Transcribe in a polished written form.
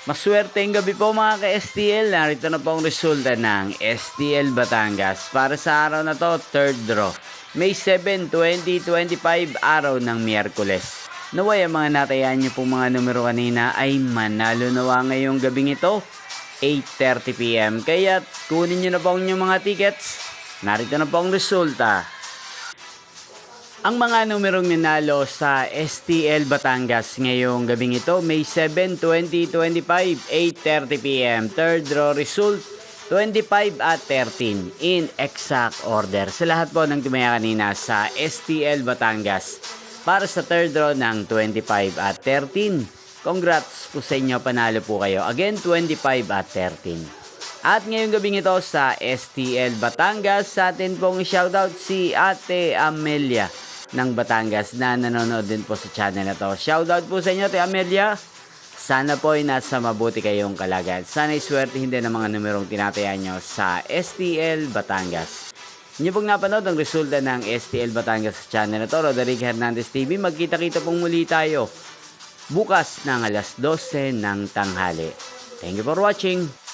Maswerteng gabi po mga ka-STL. Narito na po ang resulta ng STL Batangas para sa araw na to, third draw. May 7, 2025, araw ng Miyerkules. Naway ang mga natayan niyo pong mga numero kanina ay manalo nawa ngayong gabing ito, 8:30 PM. Kaya kunin niyo na po ang inyong mga tickets. Narito na po ang resulta. Ang mga numerong nanalo sa STL Batangas ngayong gabing ito, May 7, 2025, 8:30 PM. Third draw result, 25 at 13 in exact order. Sa lahat po ng tumaya kanina sa STL Batangas para sa third draw ng 25 at 13. Congrats po sa inyo, panalo po kayo. Again, 25 at 13. At ngayong gabing ito sa STL Batangas, sa atin pong shoutout si Ate Amelia ng Batangas na nanonood din po sa channel na to. Shoutout po sa inyo, Ate Amelia. Sana po ay nasa mabuti kayong kalagayan. Sana iswerte hindi ng mga numerong tinataya nyo sa STL Batangas. Inyo pong napanood ang resulta ng STL Batangas sa channel na to, Roderick Hernandez TV. Magkita-kita pong muli tayo bukas ng alas 12 ng tanghali. Thank you for watching.